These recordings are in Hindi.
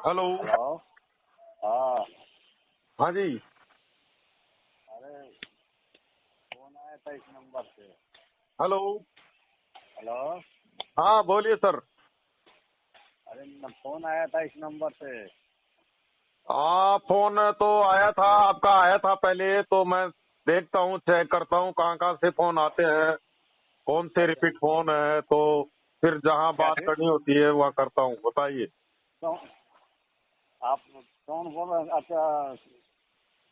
हेलो। हेलो। हाँ। हाँ जी। अरे फोन आया था इस नंबर से। हेलो। हेलो। हाँ बोलिए सर। अरे फोन आया था इस नंबर से। फोन तो आया था, आपका आया था पहले, तो मैं देखता हूँ, चेक करता हूँ कहाँ कहाँ से फोन आते हैं, कौन से अच्छा। रिपीट फोन है, तो फिर जहाँ क्या बात चीज? करनी होती है वहाँ करता हूँ। बताइए। तो आप कौन बोल रहे हैं? अच्छा,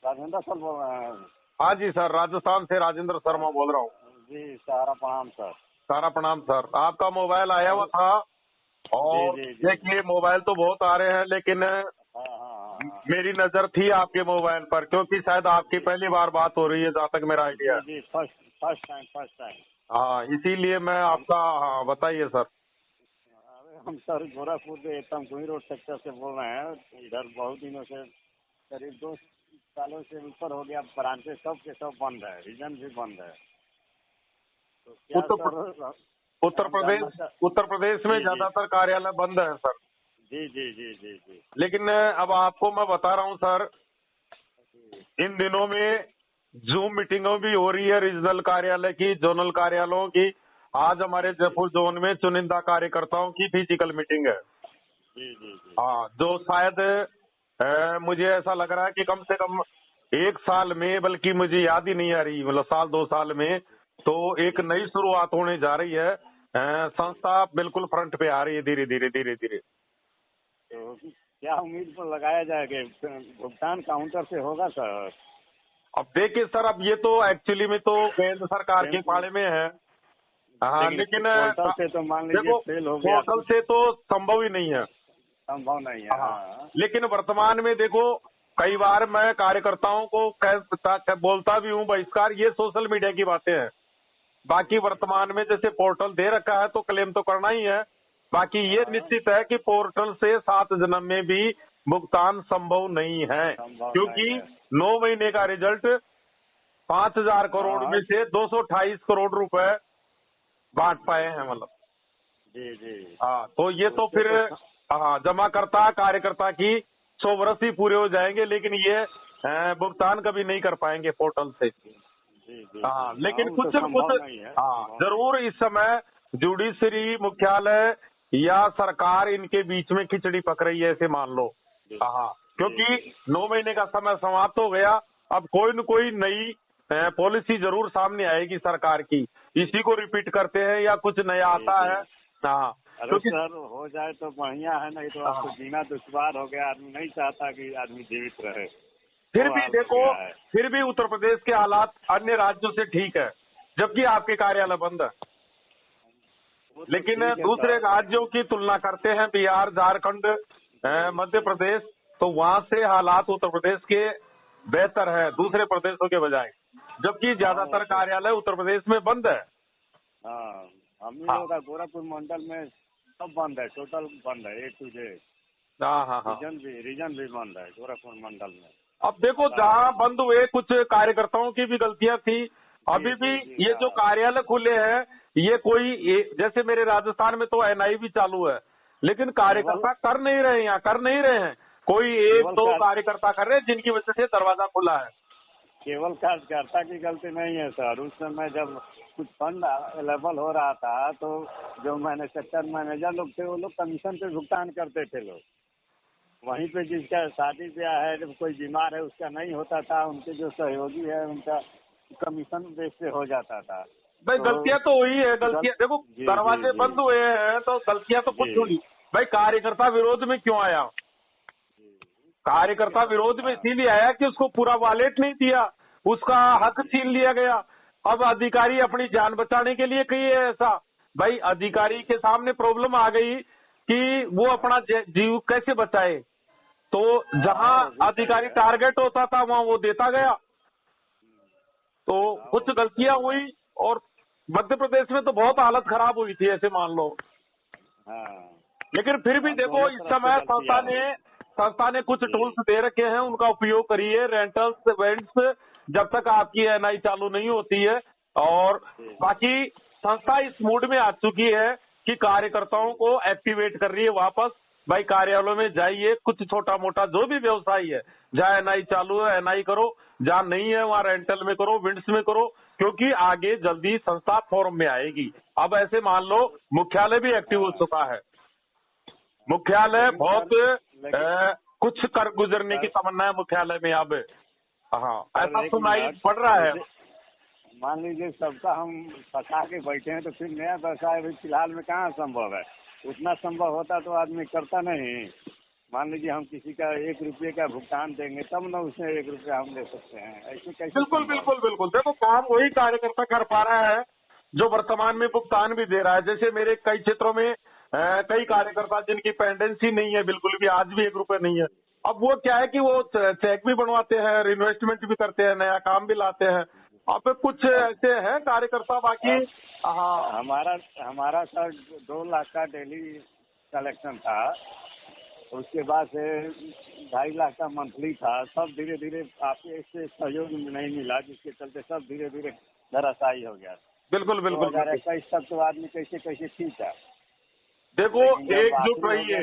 राजेंद्र सर बोल रहे हैं? हाँ जी सर, राजस्थान से राजेंद्र शर्मा बोल रहा हूँ। जी, सारा प्रणाम सर। सारा प्रणाम सर। आपका मोबाइल आया हुआ अरे था, जी और जी जी। देखिए मोबाइल तो बहुत आ रहे हैं, लेकिन हाँ हाँ हाँ हाँ। मेरी नजर थी आपके मोबाइल पर, क्योंकि शायद आपकी जी पहली बार बात हो रही है जहाँ तक मेरा आइडिया जी है। जी, first first time first time. हाँ, इसीलिए मैं हम आपका, हाँ बताइए सर। अरे हम सर गोरखपुर के तमकुही रोड सेक्टर से बोल रहे हैं। इधर बहुत दिनों से, करीब 2 सालों से ऊपर हो गया, ब्रांचेस सब के सब बंद है, रीजन भी बंद है। तो क्या उत्तर सर, उत्तर हम जानना प्रदेश उत्तर प्रदेश में जी जी ज्यादातर कार्यालय बंद है सर। जी जी जी जी जी लेकिन अब आपको मैं बता रहा हूँ सर, जी इन दिनों में जूम मीटिंगों भी हो रही है, रीजनल कार्यालय की, जोनल कार्यालयों की। आज हमारे जी जयपुर जोन में चुनिंदा कार्यकर्ताओं की फिजिकल मीटिंग है। जी जी जी। हाँ, जो शायद मुझे ऐसा लग रहा है कि कम से कम एक साल में, बल्कि मुझे याद ही नहीं आ रही, मतलब साल 2 साल में, तो एक जी नई शुरुआत होने जा रही है। संस्था बिल्कुल फ्रंट पे आ रही है, धीरे धीरे धीरे धीरे। तो क्या उम्मीद पर लगाया जाए कि भुगतान काउंटर से होगा सर? अब देखिए सर, अब ये तो एक्चुअली में तो केंद्र सरकार के लेकिन पाले में है। हाँ, लेकिन पोर्टल से तो मान लीजिए देखो, फेल हो गया पोर्टल तो से तो संभव ही नहीं है। संभव नहीं है। हाँ, हाँ लेकिन वर्तमान में देखो, कई बार मैं कार्यकर्ताओं को बोलता भी हूँ, बहिष्कार, ये सोशल मीडिया की बातें हैं। बाकी वर्तमान में जैसे पोर्टल दे रखा है तो क्लेम तो करना ही है। बाकी ये हाँ, निश्चित है कि पोर्टल से 7 जन्म में भी भुगतान संभव नहीं है, संभव नहीं क्योंकि है। 9 महीने का रिजल्ट 5,000 करोड़ हाँ में से 228 करोड़ रुपए बांट पाए हैं, मतलब। जी जी। हाँ, तो ये तो उससे फिर, तो हाँ, जमाकर्ता कार्यकर्ता की 100 वर्ष ही पूरे हो जाएंगे, लेकिन ये भुगतान कभी नहीं कर पाएंगे पोर्टल से। जी जी हाँ, जी। हाँ, लेकिन वो तो कुछ कुछ, संभव नहीं है, हाँ संभव नहीं। जरूर इस समय जुडिशरी मुख्यालय या सरकार इनके बीच में खिचड़ी पक रही है, ऐसे मान लो। जी हाँ, जी क्योंकि जी 9 महीने का समय समाप्त हो गया। अब कोई न कोई नई पॉलिसी जरूर सामने आएगी सरकार की। इसी को रिपीट करते हैं या कुछ नया जी आता जी। है। हाँ, अरे क्योंकि सर, हो जाए तो बढ़िया है, नहीं तो अब तो हाँ, जीना दुश्वार हो गया। आदमी नहीं चाहता कि आदमी जीवित रहे। फिर वो भी हाल हो देखो, गया है। फिर भी उत्तर प्रदेश के हालात अन्य राज्यों से ठीक है, जबकि आपके कार्यालय बंद है। वो तो लेकिन ठीक है दूसरे सर। राज्यों की तुलना करते हैं, बिहार, झारखंड, जी मध्य जी प्रदेश, तो वहां से हालात उत्तर प्रदेश के बेहतर है दूसरे प्रदेशों के बजाय, जबकि हाँ, वो ज्यादातर तो कार्यालय उत्तर प्रदेश में बंद है। हाँ। हम ही हाँ लोग का गोरखपुर मंडल में सब बंद है, टोटल बंद है, A to Z। हाँ हाँ हाँ। रीजन भी बंद है गोरखपुर मंडल में। अब देखो, हाँ जहाँ बंद हुए, कुछ कार्यकर्ताओं की भी गलतियां थी। जी अभी भी जी जी। ये जो हाँ कार्यालय खुले हैं, जैसे मेरे राजस्थान में तो NI भी चालू है, लेकिन केवल कार्यकर्ता कर नहीं रहे, यहाँ कर नहीं रहे हैं। कोई एक केवल दो कार कार्यकर्ता कर रहे हैं, जिनकी वजह से दरवाजा खुला है। केवल कार्यकर्ता की गलती नहीं है सर। उस समय जब कुछ फंड अवेलेबल हो रहा था तो जो सेक्टर मैनेजर लोग थे, वो लोग कमीशन पे भुगतान करते थे लोग। वहीं पे जिसका शादी ब्याह है, जब कोई बीमार है, उसका नहीं होता था, उनके जो सहयोगी है उनका कमीशन बेस पे हो जाता था। भाई तो गलतियां तो हुई है, गल गलतियां देखो, जी जी दरवाजे जी बंद हुए हैं तो गलतियां तो कुछ जी हुई। भाई कार्यकर्ता विरोध में क्यों आया? गलती कार्यकर्ता तो विरोध में हाँ इसीलिए आया कि उसको पूरा वॉलेट नहीं दिया, उसका जी हक जी छीन लिया गया। अब अधिकारी अपनी जान बचाने के लिए किए ऐसा। भाई अधिकारी जी के सामने प्रॉब्लम आ गई कि वो अपना हाँ जीव कैसे बचाए, तो जहां हाँ, वो भी सही अधिकारी है। टारगेट होता था वहां वो देता गया। तो हाँ, कुछ वो भी गलतियां सही है। हुई, और मध्य प्रदेश में तो बहुत हालत खराब हुई थी, ऐसे मान लो। हाँ लेकिन फिर भी हाँ, देखो, दोनों इस तरफ से समय गलतियाँ हुई। संस्था ने कुछ जी टूल्स दे रखे हैं, उनका उपयोग करिए। रेंटल्स, वेंट्स, जब तक आपकी NI चालू नहीं होती है। और जी बाकी संस्था इस मूड में आ चुकी है कि कार्यकर्ताओं जी को एक्टिवेट कर रही है वापस। भाई कार्यालयों में जाइए, कुछ छोटा मोटा जो भी व्यवसाय है, जहाँ एनआई चालू है एनआई करो, जहाँ नहीं है वहाँ रेंटल में करो, विंड्स में करो, क्योंकि आगे जल्दी संस्था फॉर्म में आएगी। अब ऐसे मान लो मुख्यालय भी एक्टिव हो चुका है, मुख्यालय बहुत कुछ कर गुजरने की तमन्ना है मुख्यालय में अब। हाँ, ऐसा सुनाई पड़ रहा है। मान लीजिए सबका हम फंसा के बैठे हैं, तो फिर नया व्यवसाय अभी फिलहाल में कहाँ संभव है? उतना संभव होता तो आदमी करता नहीं। मान लीजिए हम किसी का 1 रुपये का भुगतान देंगे तब न उसमें 1 रुपया हम ले सकते हैं, ऐसे कैसे? बिल्कुल बिल्कुल बिल्कुल। देखो काम वही कार्यकर्ता कर पा रहा है जो वर्तमान में भुगतान भी दे रहा है। जैसे मेरे कई क्षेत्रों में कई कार्यकर्ता जिनकी पेंडेंसी नहीं है, बिल्कुल भी आज भी 1 रुपये नहीं है। अब वो क्या है कि वो चेक भी बनवाते हैं, इन्वेस्टमेंट भी करते हैं, नया काम भी लाते हैं। अब कुछ ऐसे हैं कार्यकर्ता, बाकी हाँ। हमारा सर 2 लाख का डेली कलेक्शन था, उसके बाद से 2.5 लाख का मंथली था। सब धीरे धीरे आपके इससे सहयोग नहीं मिला, जिसके चलते सब धीरे धीरे धराशायी हो गया। बिल्कुल बिल्कुल। 2021 तक तो आदमी कैसे ठीक है। देखो एकजुट रहिए।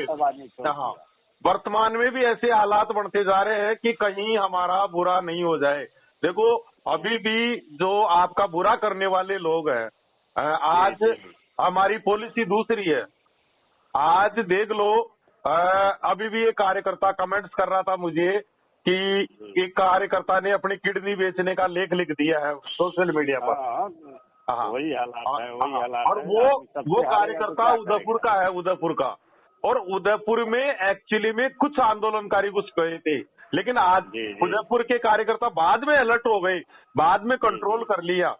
हाँ, वर्तमान में भी ऐसे हालात बढ़ते जा रहे हैं कि कहीं हमारा बुरा नहीं हो जाए। देखो अभी भी जो आपका बुरा करने वाले लोग हैं, आज हमारी पॉलिसी दूसरी है। आज देख लो, अभी भी एक कार्यकर्ता कमेंट्स कर रहा था मुझे कि एक कार्यकर्ता ने अपनी किडनी बेचने का लेख लिख दिया है सोशल मीडिया पर। हाँ, वही हालात है, वही हालात और है। वो कार्यकर्ता उदयपुर का है, उदयपुर का। और उदयपुर में एक्चुअली में कुछ आंदोलनकारी घुस गए थे, लेकिन आज उदयपुर के कार्यकर्ता बाद में अलर्ट हो गए, बाद में कंट्रोल कर लिया।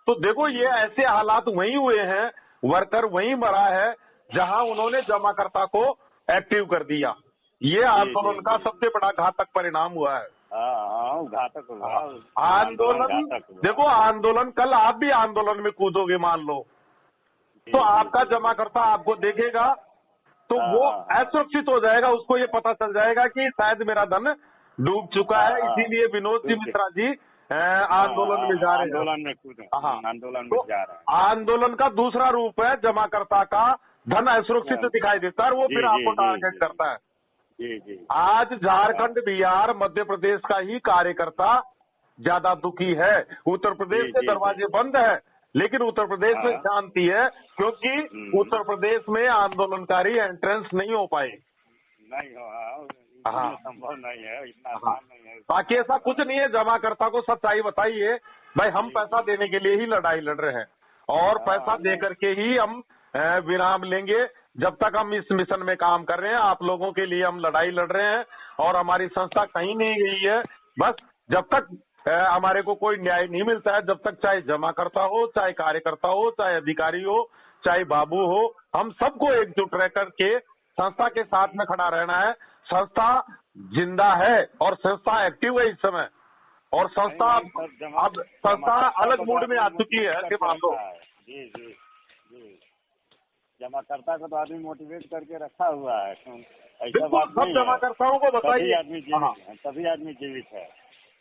तो देखो ये ऐसे हालात वहीं हुए हैं, वर्कर वहीं मरा है जहां उन्होंने जमाकर्ता को एक्टिव कर दिया। ये आंदोलन का सबसे बड़ा घातक परिणाम हुआ है। घातक हुआ आंदोलन। देखो आंदोलन, कल आप भी आंदोलन में कूदोगे मान लो, तो आपका जमाकर्ता आपको देखेगा तो वो असुरक्षित हो जाएगा। उसको ये पता चल जाएगा कि शायद मेरा धन डूब चुका है, इसीलिए विनोद जी मिश्रा जी आंदोलन में जा रहे हैं। आंदोलन में जा रहे हैं। आंदोलन का दूसरा रूप है जमाकर्ता का धन असुरक्षित दिखाई देता है और वो फिर आपको टारगेट करता है। आज झारखंड, बिहार, मध्य प्रदेश का ही कार्यकर्ता ज्यादा दुखी है। उत्तर प्रदेश के दरवाजे बंद है, लेकिन उत्तर प्रदेश में शांति है, क्योंकि उत्तर प्रदेश में आंदोलनकारी एंट्रेंस नहीं हो पाए। नहीं हो, संभव नहीं है, इतना नहीं है। बाकी ऐसा कुछ नहीं है। जमाकर्ता को सच्चाई बताइए, भाई हम पैसा देने के लिए ही लड़ाई लड़ रहे हैं और पैसा दे करके ही हम विराम लेंगे। जब तक हम इस मिशन में काम कर रहे हैं, आप लोगों के लिए हम लड़ाई लड़ रहे हैं और हमारी संस्था कहीं नहीं गई है। बस जब तक हमारे को कोई न्याय नहीं मिलता है, जब तक चाहे जमाकर्ता हो, चाहे कार्यकर्ता हो, चाहे अधिकारी हो, चाहे बाबू हो, हम सबको एकजुट रह करके संस्था के साथ में खड़ा रहना है। संस्था जिंदा है और संस्था एक्टिव है इस समय, और संस्था अब संस्था अलग मूड में आ चुकी है कि मान लो। जी जमाकर्ता को तो आदमी मोटिवेट करके रखा हुआ है। ऐसा बात सब जमाकर्ताओं को बताइए, तभी आदमी जीवित है।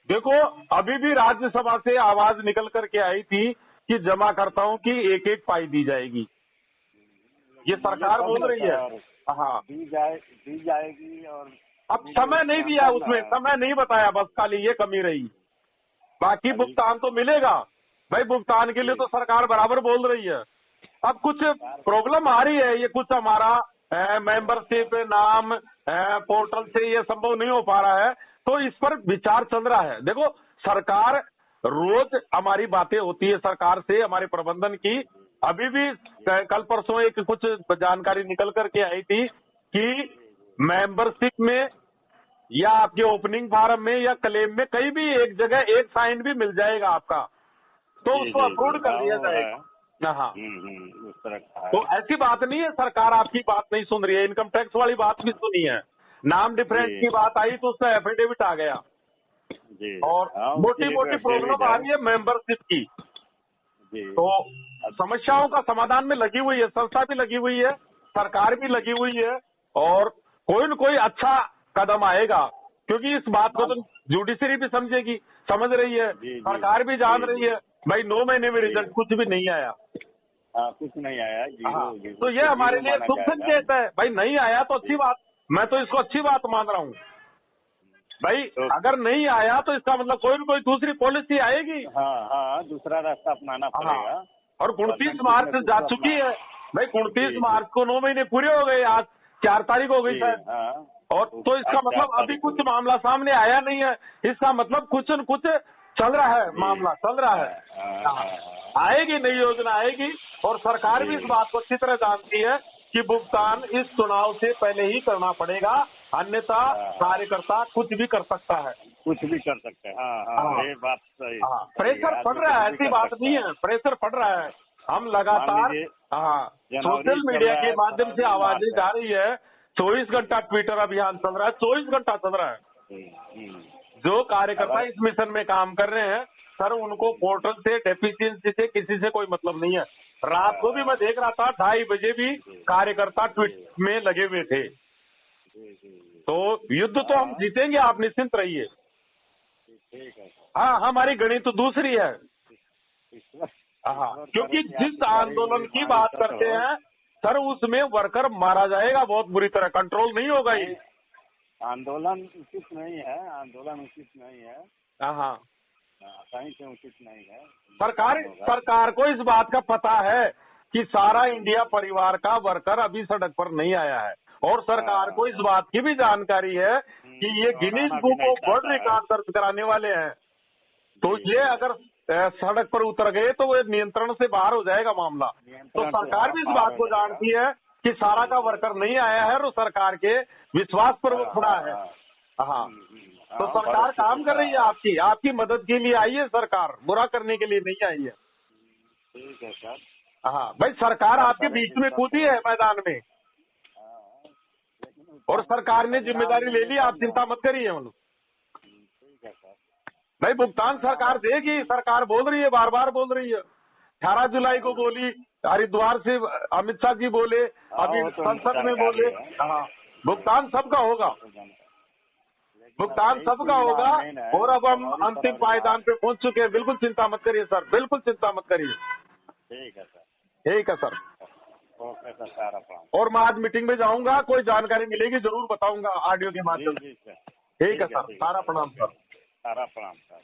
देखो अभी भी राज्यसभा से आवाज निकल करके आई थी कि जमाकर्ताओं की 1-1 पाई दी जाएगी। ये सरकार बोल रही है। हाँ, दी जाएगी। और अब समय नहीं दिया, उसमें समय नहीं बताया, बस खाली ये कमी रही। बाकी भुगतान तो मिलेगा भाई, भुगतान के लिए तो सरकार बराबर बोल रही है। अब कुछ प्रॉब्लम आ रही है, ये कुछ हमारा मेंबरशिप नाम पोर्टल से ये संभव नहीं हो पा रहा है, तो इस पर विचार चल रहा है। देखो सरकार रोज हमारी बातें होती है सरकार से, हमारे प्रबंधन की। अभी भी कल परसों एक कुछ जानकारी निकल करके आई थी कि मेंबरशिप में या आपके ओपनिंग फार्म में या क्लेम में कहीं भी एक जगह एक साइन भी मिल जाएगा आपका, तो उसको अप्रूव कर दिया जाएगा। हाँ, उस तरह का तो ऐसी बात नहीं है सरकार आपकी बात नहीं सुन रही है। इनकम टैक्स वाली बात भी सुनी है, नाम डिफरेंस की बात आई तो उसका एफिडेविट आ गया। और मोटी मोटी प्रॉब्लम आ रही है मेंबरशिप की, तो समस्याओं का समाधान में लगी हुई है संस्था भी, लगी हुई है सरकार भी, लगी हुई है, और कोई न कोई अच्छा कदम आएगा। क्योंकि इस बात को तो जुडिशरी भी समझेगी, समझ रही है, सरकार भी जान रही है। भाई 9 महीने में रिजल्ट कुछ भी नहीं आया। कुछ नहीं आया, तो ये हमारे लिए शुभ संकेत है। भाई नहीं आया तो अच्छी बात, मैं तो इसको अच्छी बात मान रहा हूँ भाई। तो अगर नहीं आया तो इसका मतलब कोई न कोई दूसरी पॉलिसी आएगी। हाँ, दूसरा रास्ता अपनाना पड़ेगा। हाँ, और 29 मार्च से जा चुकी है भाई। 29 जी, मार्च को 9 महीने पूरे हो गए, आज 4 तारीख हो गई जी, शायद। हाँ। और तो इसका आज 4 मतलब अभी तारीख कुछ हुई। मामला सामने आया नहीं है। इसका मतलब कुछ न कुछ चल रहा है, जी। मामला चल रहा है। हाँ, आएगी नई योजना आएगी। और सरकार भी इस बात को अच्छी तरह जानती है कि भुगतान इस चुनाव से पहले ही करना पड़ेगा, अन्यथा कार्यकर्ता कुछ भी कर सकता है। कुछ भी कर सकते हैं। हाँ, हाँ, ये बात सही। हाँ, प्रेशर पड़ रहा है, ऐसी बात नहीं है, प्रेशर पड़ रहा है। हम लगातार, हाँ, सोशल मीडिया के माध्यम से आवाजें जा रही है। 24 घंटा ट्विटर अभियान चल रहा है, 24 घंटा चल रहा है। जो कार्यकर्ता इस मिशन में काम कर रहे हैं सर, उनको पोर्टल से, डेफिशिएंसी से, किसी से कोई मतलब नहीं है। रात को भी मैं देख रहा था, 2:30 बजे भी कार्यकर्ता ट्वीट में लगे हुए थे। तो युद्ध तो हम जीतेंगे, आप निश्चिंत रहिए। ठीक है। हाँ, हमारी गणित तो दूसरी है। हाँ, क्योंकि जिस आंदोलन की बात करते हैं सर, उसमें वर्कर मारा जाएगा बहुत बुरी तरह, कंट्रोल नहीं होगा ये। आंदोलन उचित नहीं है, आंदोलन उचित नहीं है। हाँ, कहीं से उचित नहीं है। सरकार को इस बात का पता है कि सारा इंडिया परिवार का वर्कर अभी सड़क पर नहीं आया है। और सरकार को इस बात की भी जानकारी है कि ये Guinness book of world record दर्ज कराने वाले हैं। तो ये अगर सड़क पर उतर गए तो वो नियंत्रण से बाहर हो जाएगा मामला। तो सरकार भी इस बात को जानती है कि सारा का वर्कर नहीं आया है और सरकार के विश्वास पर वो खड़ा है। हाँ, तो सरकार काम कर रही है, आपकी मदद के लिए आई है सरकार, बुरा करने के लिए नहीं आई है। ठीक है सर। हाँ भाई, सरकार आपके बीच में कूदी है मैदान में, और सरकार ने जिम्मेदारी ले ली, आप चिंता मत करिए। मतलब ठीक है सर। भाई, भुगतान सरकार देगी, सरकार बोल रही है, बार बार बोल रही है। 18 जुलाई को बोली, हरिद्वार से अमित शाह जी बोले, अभी संसद में बोले। हाँ, भुगतान सबका होगा, भुगतान सबका होगा। और अब हम अंतिम पायदान पे पहुंच चुके हैं। बिल्कुल चिंता मत करिए सर, बिल्कुल चिंता मत करिए। ठीक है सर। ठीक है सर। ओके सर, सारा प्रणाम। और मैं आज मीटिंग में जाऊंगा, कोई जानकारी मिलेगी जरूर बताऊंगा ऑडियो के माध्यम से। ठीक है सर, सारा प्रणाम सर। सारा प्रणाम सर।